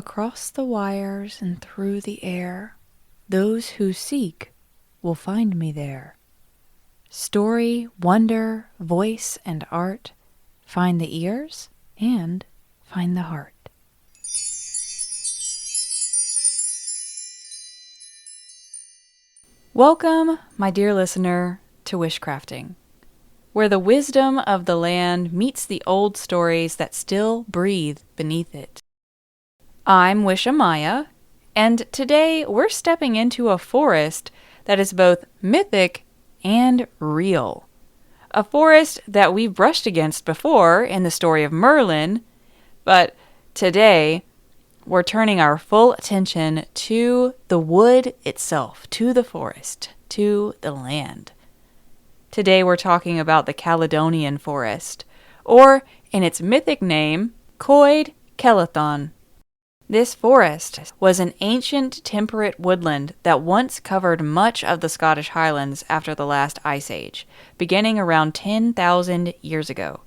Across the wires and through the air, those who seek will find me there. Story, wonder, voice, and art, find the ears and find the heart. Welcome, my dear listener, to Wishcrafting, where the wisdom of the land meets the old stories that still breathe beneath it. I'm Wishamaya, and today we're stepping into a forest that is both mythic and real. A forest that we've brushed against before in the story of Merlin, but today we're turning our full attention to the wood itself, to the forest, to the land. Today we're talking about the Caledonian forest, or in its mythic name, Coed Celathon. This forest was an ancient temperate woodland that once covered much of the Scottish Highlands after the last ice age, beginning around 10,000 years ago.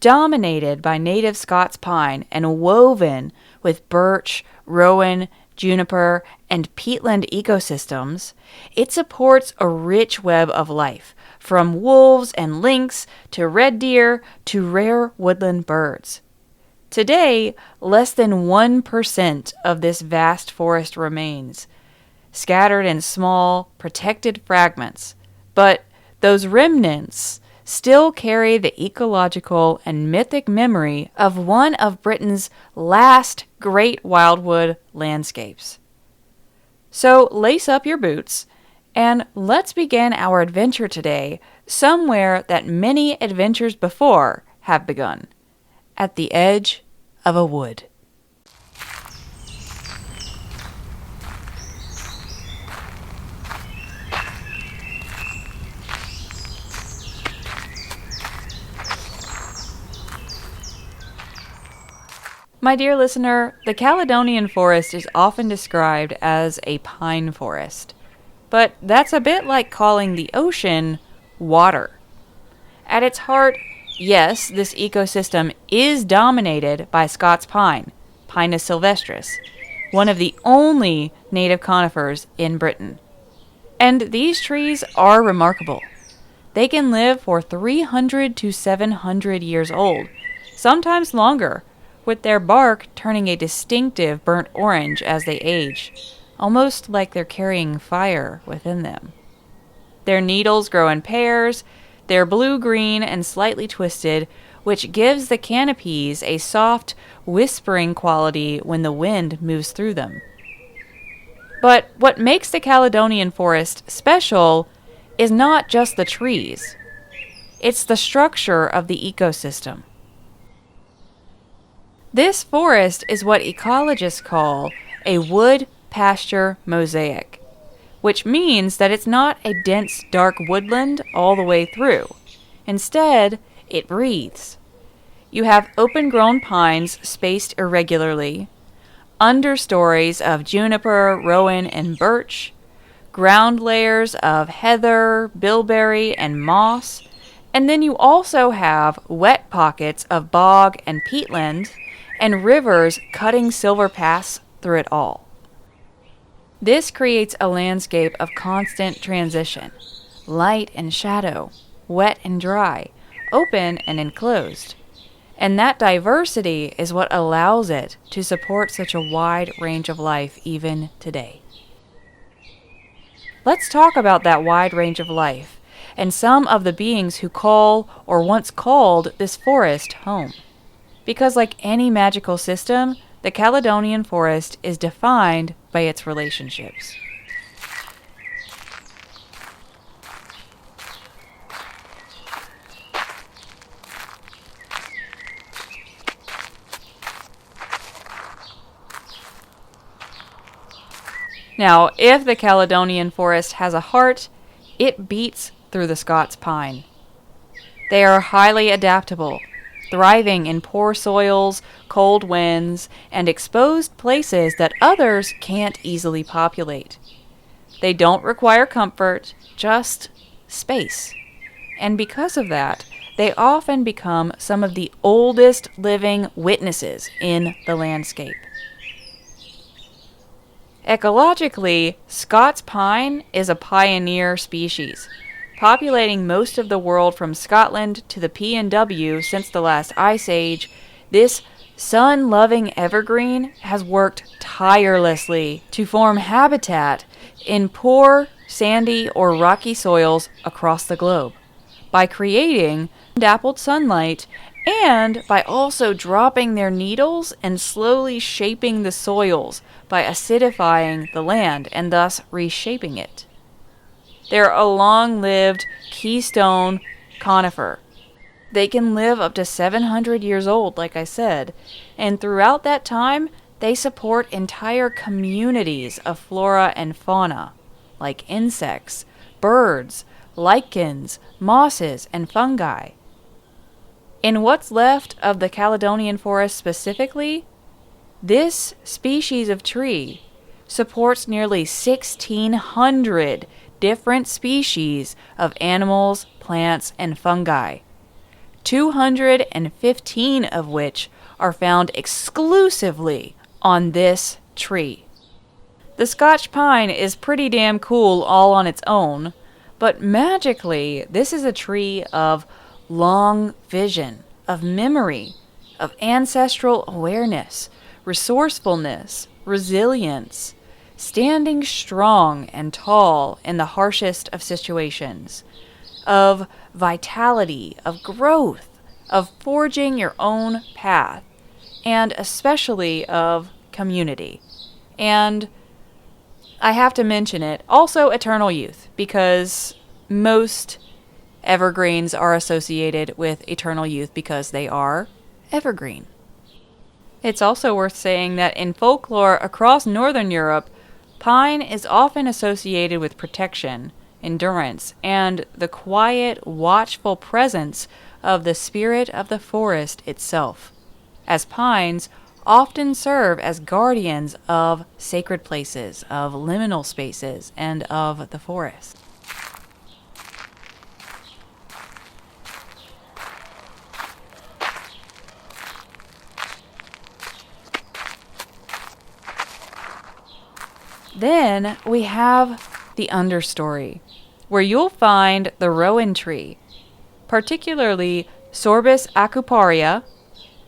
Dominated by native Scots pine and woven with birch, rowan, juniper, and peatland ecosystems, it supports a rich web of life, from wolves and lynx to red deer to rare woodland birds. Today, less than 1% of this vast forest remains, scattered in small, protected fragments, but those remnants still carry the ecological and mythic memory of one of Britain's last great wildwood landscapes. So lace up your boots, and let's begin our adventure today somewhere that many adventures before have begun. At the edge of a wood. My dear listener, the Caledonian forest is often described as a pine forest, but that's a bit like calling the ocean water. At its heart, yes, this ecosystem is dominated by Scots pine, Pinus sylvestris, one of the only native conifers in Britain. And these trees are remarkable. They can live for 300 to 700 years old, sometimes longer, with their bark turning a distinctive burnt orange as they age, almost like they're carrying fire within them. Their needles grow in pairs. They're blue-green and slightly twisted, which gives the canopies a soft, whispering quality when the wind moves through them. But what makes the Caledonian forest special is not just the trees. It's the structure of the ecosystem. This forest is what ecologists call a wood-pasture mosaic, which means that it's not a dense, dark woodland all the way through. Instead, it breathes. You have open-grown pines spaced irregularly, understories of juniper, rowan, and birch, ground layers of heather, bilberry, and moss, and then you also have wet pockets of bog and peatland, and rivers cutting silver paths through it all. This creates a landscape of constant transition, light and shadow, wet and dry, open and enclosed. And that diversity is what allows it to support such a wide range of life even today. Let's talk about that wide range of life and some of the beings who call or once called this forest home. Because like any magical system, the Caledonian forest is defined by its relationships. Now, if the Caledonian forest has a heart, it beats through the Scots pine. They are highly adaptable, thriving in poor soils, cold winds, and exposed places that others can't easily populate. They don't require comfort, just space. And because of that, they often become some of the oldest living witnesses in the landscape. Ecologically, Scots pine is a pioneer species, populating most of the world from Scotland to the PNW since the last ice age. This sun-loving evergreen has worked tirelessly to form habitat in poor, sandy, or rocky soils across the globe by creating dappled sunlight and by also dropping their needles and slowly shaping the soils by acidifying the land and thus reshaping it. They're a long-lived keystone conifer. They can live up to 700 years old, like I said, and throughout that time, they support entire communities of flora and fauna, like insects, birds, lichens, mosses, and fungi. In what's left of the Caledonian forest specifically, this species of tree supports nearly 1,600 different species of animals, plants, and fungi, 215 of which are found exclusively on this tree. The Scotch pine is pretty damn cool all on its own, but magically, this is a tree of long vision, of memory, of ancestral awareness, resourcefulness, resilience, standing strong and tall in the harshest of situations, of vitality, of growth, of forging your own path, and especially of community. And I have to mention it, also eternal youth, because most evergreens are associated with eternal youth because they are evergreen. It's also worth saying that in folklore across Northern Europe, pine is often associated with protection, endurance, and the quiet, watchful presence of the spirit of the forest itself, as pines often serve as guardians of sacred places, of liminal spaces, and of the forest. Then we have the understory, where you'll find the rowan tree, particularly Sorbus acuparia,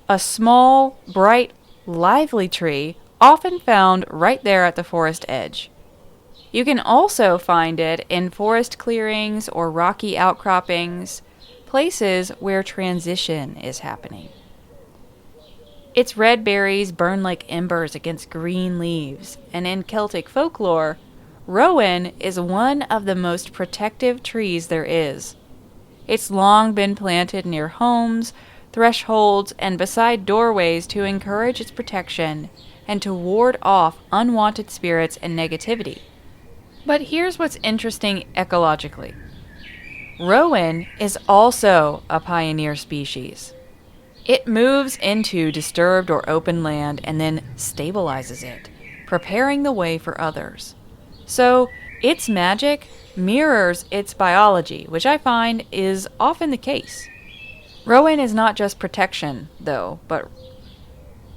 a small, bright, lively tree often found right there at the forest edge. You can also find it in forest clearings or rocky outcroppings, places where transition is happening. Its red berries burn like embers against green leaves, and in Celtic folklore, rowan is one of the most protective trees there is. It's long been planted near homes, thresholds, and beside doorways to encourage its protection and to ward off unwanted spirits and negativity. But here's what's interesting ecologically. Rowan is also a pioneer species. It moves into disturbed or open land and then stabilizes it, preparing the way for others. So, its magic mirrors its biology, which I find is often the case. Rowan is not just protection, though, but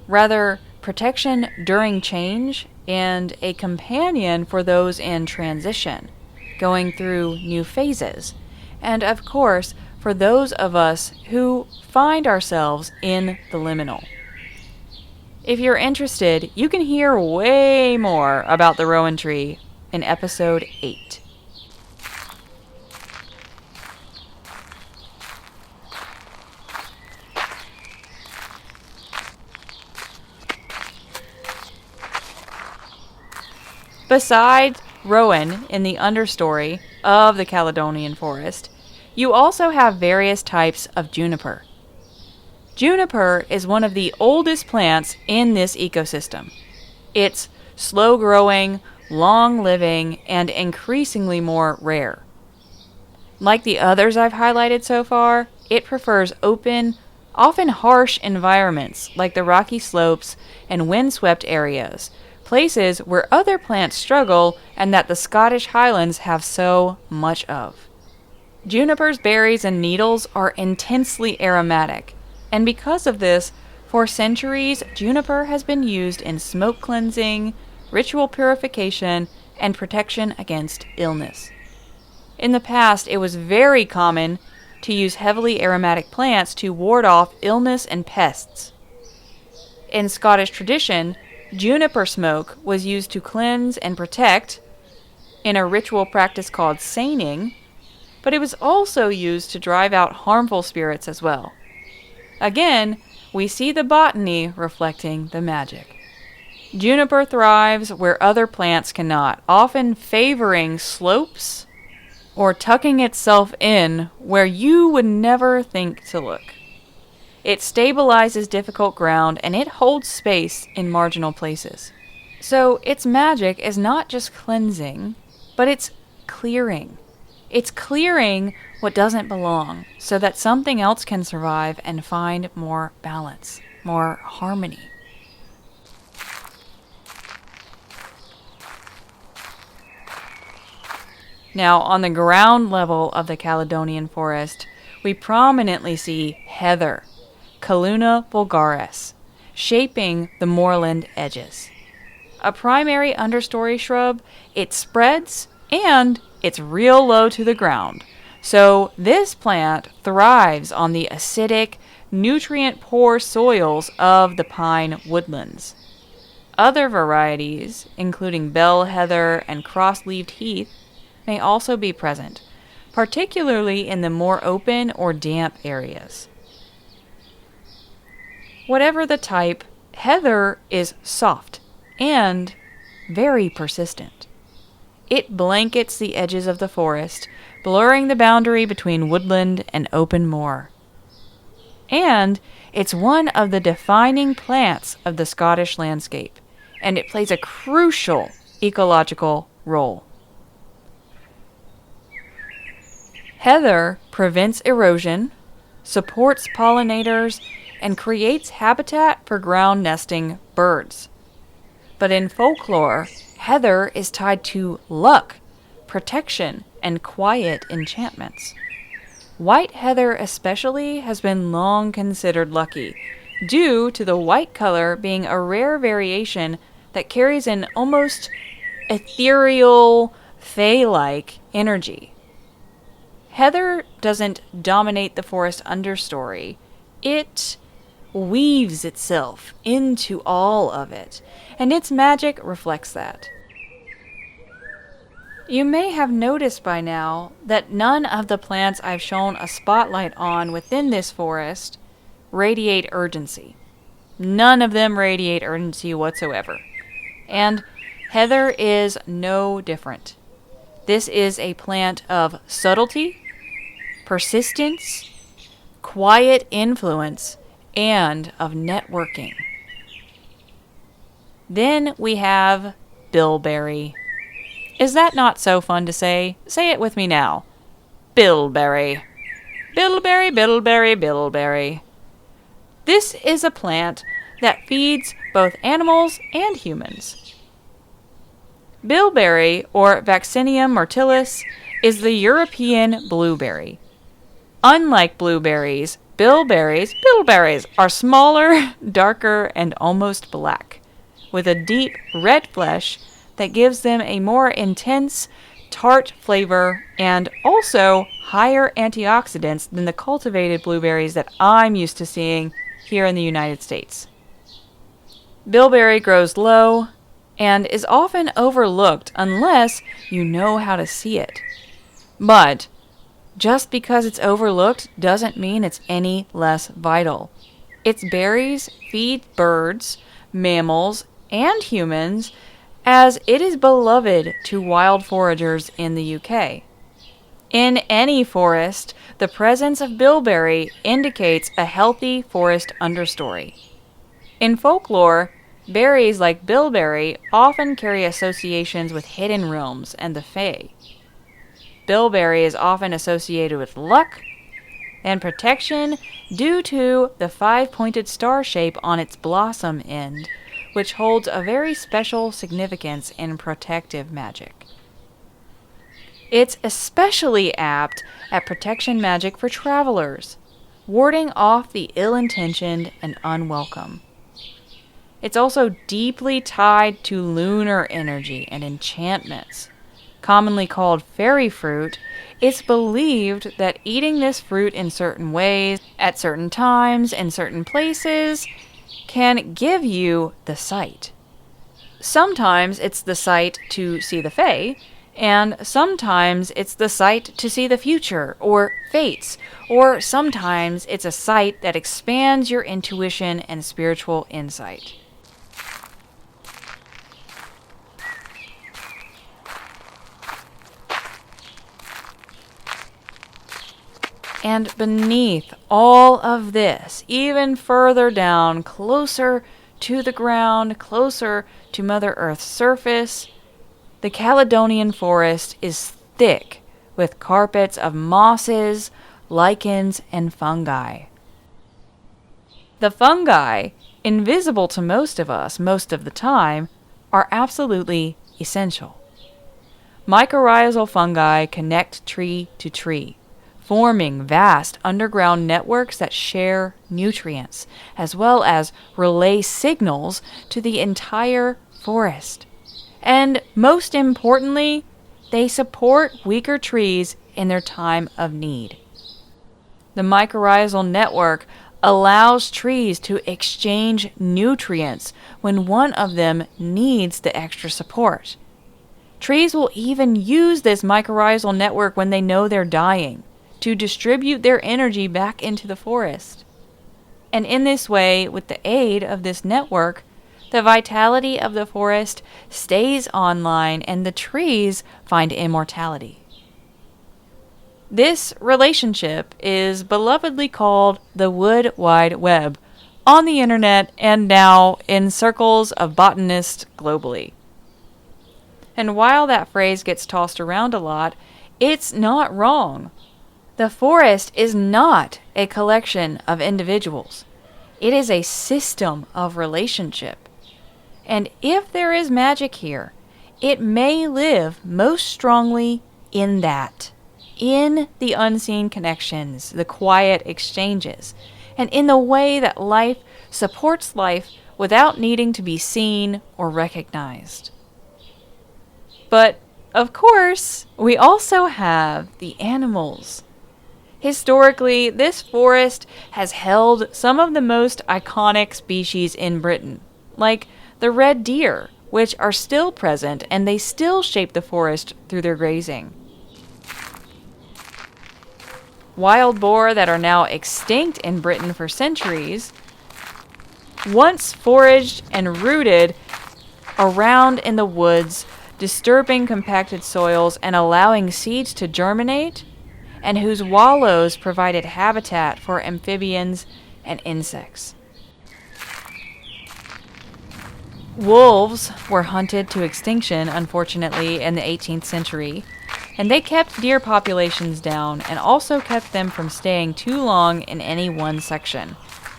rather protection during change and a companion for those in transition, going through new phases, and of course, for those of us who find ourselves in the liminal. If you're interested, you can hear way more about the rowan tree in episode 8. Besides rowan in the understory of the Caledonian forest, you also have various types of juniper. Juniper is one of the oldest plants in this ecosystem. It's slow-growing, long-living, and increasingly more rare. Like the others I've highlighted so far, it prefers open, often harsh environments like the rocky slopes and windswept areas, places where other plants struggle and that the Scottish Highlands have so much of. Juniper's berries and needles are intensely aromatic, and because of this, for centuries, juniper has been used in smoke cleansing, ritual purification, and protection against illness. In the past, it was very common to use heavily aromatic plants to ward off illness and pests. In Scottish tradition, juniper smoke was used to cleanse and protect in a ritual practice called seining, but it was also used to drive out harmful spirits as well. Again, we see the botany reflecting the magic. Juniper thrives where other plants cannot, often favoring slopes or tucking itself in where you would never think to look. It stabilizes difficult ground and it holds space in marginal places. So its magic is not just cleansing, but it's clearing. It's clearing what doesn't belong so that something else can survive and find more balance, more harmony. Now, on the ground level of the Caledonian forest, we prominently see heather, Calluna vulgaris, shaping the moorland edges. A primary understory shrub, it spreads and it's real low to the ground. So this plant thrives on the acidic, nutrient-poor soils of the pine woodlands. Other varieties, including bell heather and cross-leaved heath, may also be present, particularly in the more open or damp areas. Whatever the type, heather is soft and very persistent. It blankets the edges of the forest, blurring the boundary between woodland and open moor. And it's one of the defining plants of the Scottish landscape, and it plays a crucial ecological role. Heather prevents erosion, supports pollinators, and creates habitat for ground-nesting birds. But in folklore, heather is tied to luck, protection, and quiet enchantments. White heather especially has been long considered lucky, due to the white color being a rare variation that carries an almost ethereal, fey-like energy. Heather doesn't dominate the forest understory. It weaves itself into all of it, and its magic reflects that. You may have noticed by now that none of the plants I've shown a spotlight on within this forest radiate urgency. None of them radiate urgency whatsoever. And heather is no different. This is a plant of subtlety, persistence, quiet influence, and of networking. Then we have bilberry. Is that not so fun to say? Say it with me now. Bilberry. Bilberry, bilberry, bilberry. This is a plant that feeds both animals and humans. Bilberry, or Vaccinium myrtillus, is the European blueberry. Unlike blueberries, bilberries are smaller, darker, and almost black, with a deep red flesh that gives them a more intense, tart flavor and also higher antioxidants than the cultivated blueberries that I'm used to seeing here in the United States. Bilberry grows low and is often overlooked unless you know how to see it. But just because it's overlooked doesn't mean it's any less vital. Its berries feed birds, mammals, and humans, as it is beloved to wild foragers in the UK. In any forest, the presence of bilberry indicates a healthy forest understory. In folklore, berries like bilberry often carry associations with hidden realms and the fae. Bilberry is often associated with luck and protection due to the 5-pointed star shape on its blossom end, which holds a very special significance in protective magic. It's especially apt at protection magic for travelers, warding off the ill-intentioned and unwelcome. It's also deeply tied to lunar energy and enchantments. Commonly called fairy fruit, it's believed that eating this fruit in certain ways, at certain times, in certain places, can give you the sight. Sometimes it's the sight to see the fae, and sometimes it's the sight to see the future, or fates, or sometimes it's a sight that expands your intuition and spiritual insight. And beneath all of this, even further down, closer to the ground, closer to Mother Earth's surface, the Caledonian forest is thick with carpets of mosses, lichens, and fungi. The fungi, invisible to most of us most of the time, are absolutely essential. Mycorrhizal fungi connect tree to tree, forming vast underground networks that share nutrients, as well as relay signals to the entire forest. And most importantly, they support weaker trees in their time of need. The mycorrhizal network allows trees to exchange nutrients when one of them needs the extra support. Trees will even use this mycorrhizal network when they know they're dying, to distribute their energy back into the forest. And in this way, with the aid of this network, the vitality of the forest stays online and the trees find immortality. This relationship is belovedly called the Wood Wide Web on the internet and now in circles of botanists globally. And while that phrase gets tossed around a lot, it's not wrong. The forest is not a collection of individuals. It is a system of relationship. And if there is magic here, it may live most strongly in that, in the unseen connections, the quiet exchanges, and in the way that life supports life without needing to be seen or recognized. But, of course, we also have the animals. Historically, this forest has held some of the most iconic species in Britain, like the red deer, which are still present and they still shape the forest through their grazing. Wild boar that are now extinct in Britain for centuries once foraged and rooted around in the woods, disturbing compacted soils and allowing seeds to germinate, and whose wallows provided habitat for amphibians and insects. Wolves were hunted to extinction, unfortunately, in the 18th century, and they kept deer populations down and also kept them from staying too long in any one section,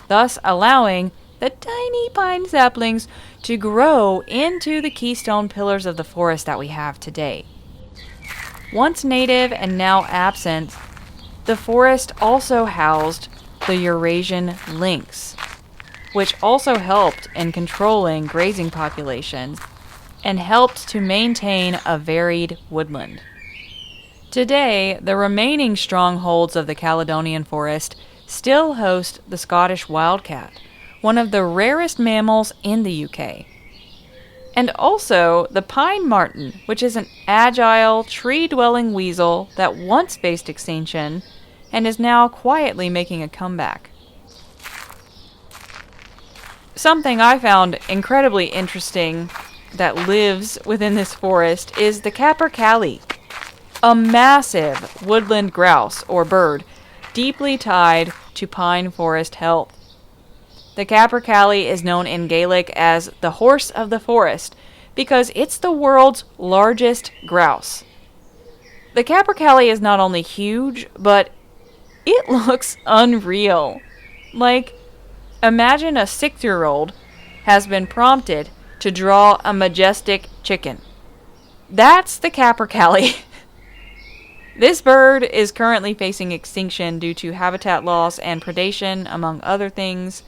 thus allowing the tiny pine saplings to grow into the keystone pillars of the forest that we have today. Once native and now absent, the forest also housed the Eurasian lynx, which also helped in controlling grazing populations and helped to maintain a varied woodland. Today, the remaining strongholds of the Caledonian forest still host the Scottish wildcat, one of the rarest mammals in the UK. And also the pine marten, which is an agile, tree-dwelling weasel that once faced extinction and is now quietly making a comeback. Something I found incredibly interesting that lives within this forest is the capercaillie, a massive woodland grouse or bird deeply tied to pine forest health. The capercaillie is known in Gaelic as the horse of the forest because it's the world's largest grouse. The capercaillie is not only huge, but it looks unreal. Like, imagine a 6-year-old has been prompted to draw a majestic chicken. That's the capercaillie. This bird is currently facing extinction due to habitat loss and predation, among other things.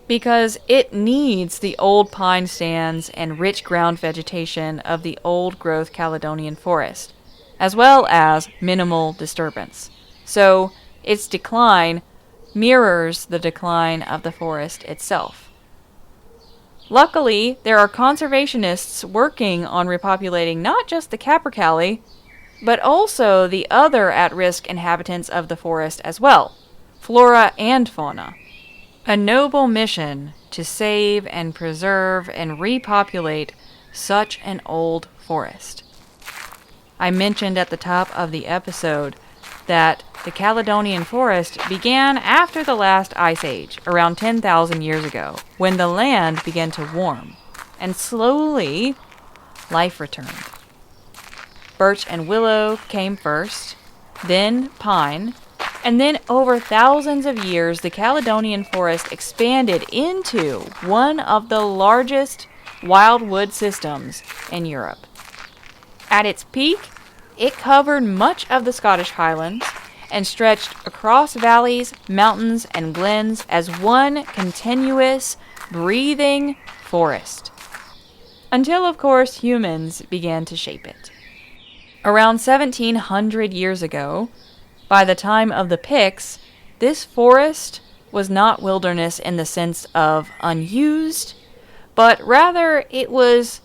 because it needs the old pine stands and rich ground vegetation of the old-growth Caledonian forest, as well as minimal disturbance. So its decline mirrors the decline of the forest itself. Luckily, there are conservationists working on repopulating not just the capercaillie, but also the other at-risk inhabitants of the forest as well, flora and fauna. A noble mission to save and preserve and repopulate such an old forest. I mentioned at the top of the episode that the Caledonian forest began after the last ice age, around 10,000 years ago, when the land began to warm, and slowly life returned. Birch and willow came first, then pine, and then over thousands of years, the Caledonian forest expanded into one of the largest wildwood systems in Europe. At its peak, it covered much of the Scottish Highlands and stretched across valleys, mountains, and glens as one continuous, breathing forest. Until, of course, humans began to shape it. Around 1700 years ago, by the time of the Picts, this forest was not wilderness in the sense of unused, but rather it was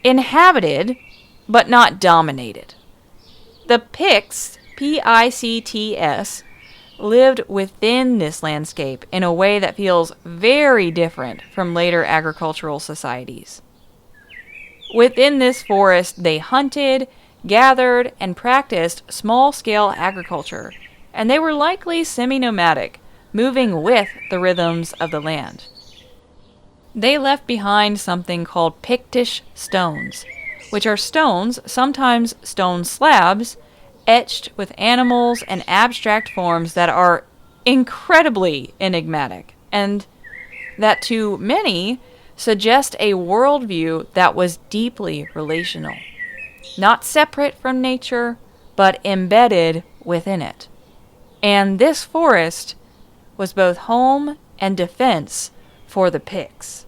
inhabited, but not dominated. The Picts, Picts, lived within this landscape in a way that feels very different from later agricultural societies. Within this forest, they hunted, gathered, and practiced small-scale agriculture, and they were likely semi-nomadic, moving with the rhythms of the land. They left behind something called Pictish stones, which are stones, sometimes stone slabs, etched with animals and abstract forms that are incredibly enigmatic, and that to many suggest a worldview that was deeply relational. Not separate from nature, but embedded within it. And this forest was both home and defense for the Picts.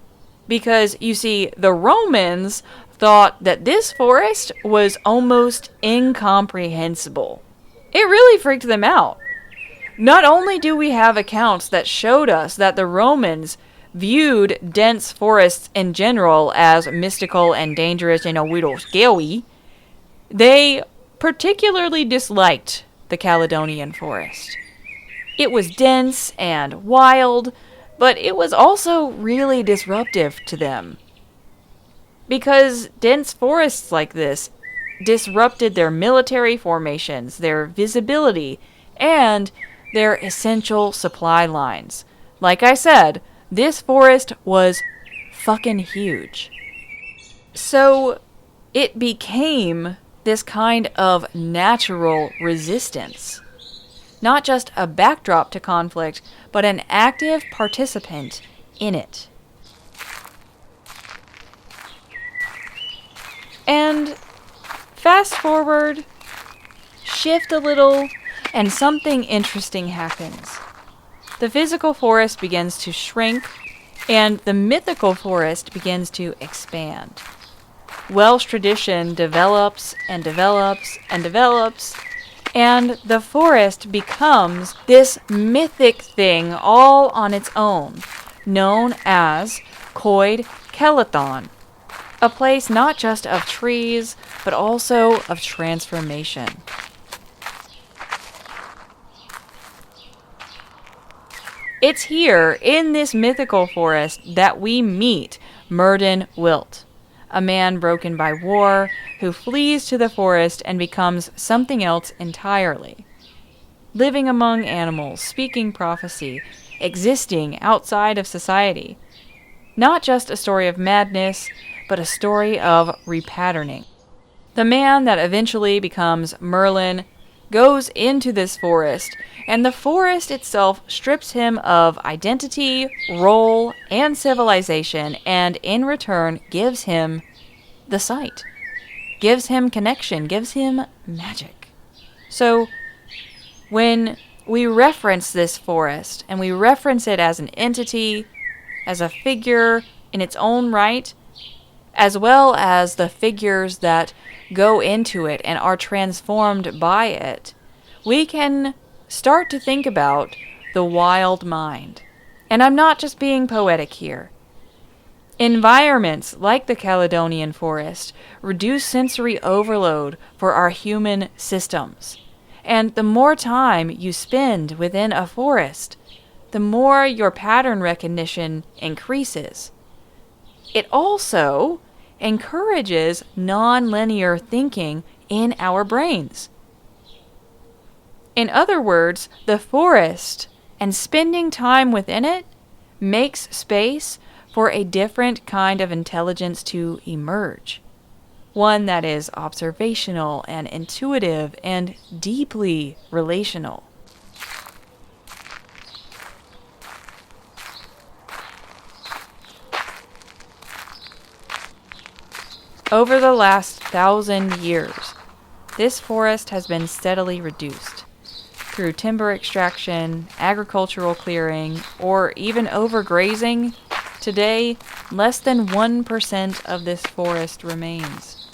Because, you see, the Romans thought that this forest was almost incomprehensible. It really freaked them out. Not only do we have accounts that showed us that the Romans viewed dense forests in general as mystical and dangerous and a little scary, they particularly disliked the Caledonian forest. It was dense and wild, but it was also really disruptive to them. Because dense forests like this disrupted their military formations, their visibility, and their essential supply lines. Like I said, this forest was fucking huge. So it became this kind of natural resistance. Not just a backdrop to conflict, but an active participant in it. And fast forward, shift a little, and something interesting happens. The physical forest begins to shrink, and the mythical forest begins to expand. Welsh tradition develops and develops and develops, and the forest becomes this mythic thing all on its own, known as Coed Caledon, a place not just of trees, but also of transformation. It's here, in this mythical forest, that we meet Myrddin Wyllt, a man broken by war who flees to the forest and becomes something else entirely. Living among animals, speaking prophecy, existing outside of society. Not just a story of madness, but a story of repatterning. The man that eventually becomes Merlin goes into this forest, and the forest itself strips him of identity, role, and civilization, and in return gives him the sight, gives him connection, gives him magic. So when we reference this forest, and we reference it as an entity, as a figure in its own right, as well as the figures that go into it and are transformed by it, we can start to think about the wild mind. And I'm not just being poetic here. Environments like the Caledonian forest reduce sensory overload for our human systems. And the more time you spend within a forest, the more your pattern recognition increases. It also encourages non-linear thinking in our brains. In other words, the forest and spending time within it makes space for a different kind of intelligence to emerge. One that is observational and intuitive and deeply relational. Over the last 1,000 years, this forest has been steadily reduced through timber extraction, agricultural clearing, or even overgrazing. Today, less than 1% of this forest remains.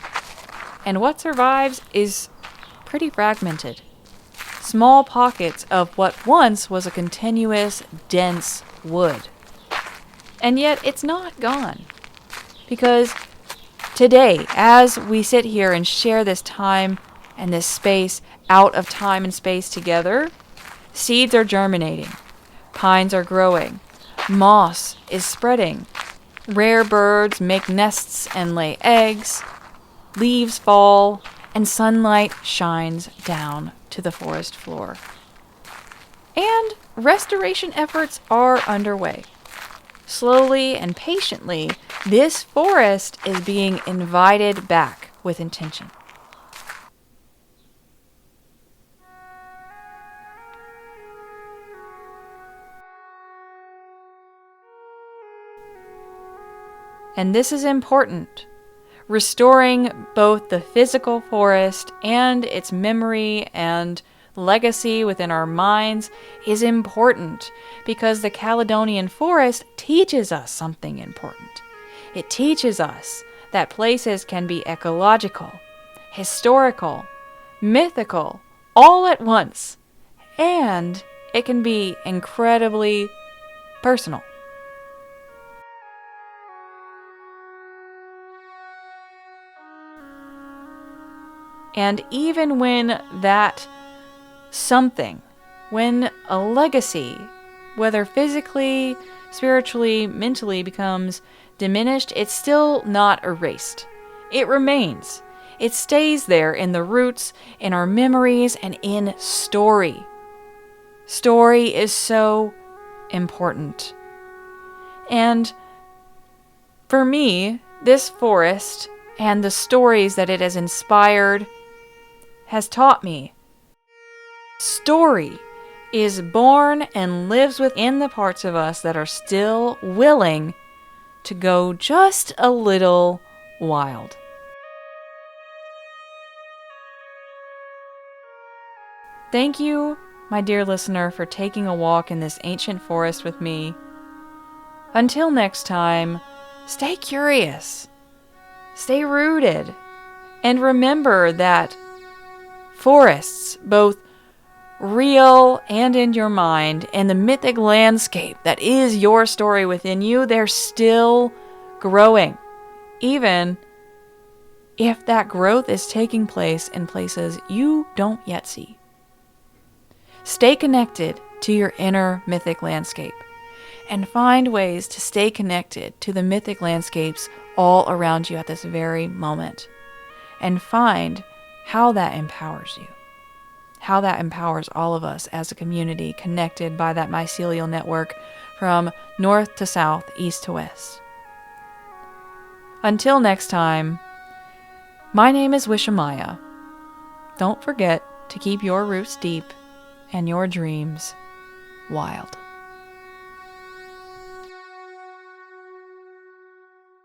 And what survives is pretty fragmented. Small pockets of what once was a continuous, dense wood. And yet, it's not gone. Because today, as we sit here and share this time and this space out of time and space together, seeds are germinating, pines are growing, moss is spreading, rare birds make nests and lay eggs, leaves fall, and sunlight shines down to the forest floor. And restoration efforts are underway. Slowly and patiently, this forest is being invited back with intention. And this is important. Restoring both the physical forest and its memory and legacy within our minds is important because the Caledonian forest teaches us something important. It teaches us that places can be ecological, historical, mythical, all at once, and it can be incredibly personal. And even when that something, when a legacy, whether physically, spiritually, mentally, becomes diminished, it's still not erased. It remains. It stays there in the roots, in our memories, and in story. Story is so important. And for me, this forest and the stories that it has inspired has taught me story is born and lives within the parts of us that are still willing to go just a little wild. Thank you, my dear listener, for taking a walk in this ancient forest with me. Until next time, stay curious, stay rooted, and remember that forests, both real and in your mind, and the mythic landscape that is your story within you, they're still growing, even if that growth is taking place in places you don't yet see. Stay connected to your inner mythic landscape and find ways to stay connected to the mythic landscapes all around you at this very moment, and find how that empowers you, how that empowers all of us as a community connected by that mycelial network from north to south, east to west. Until next time, my name is Wishamaya. Don't forget to keep your roots deep and your dreams wild.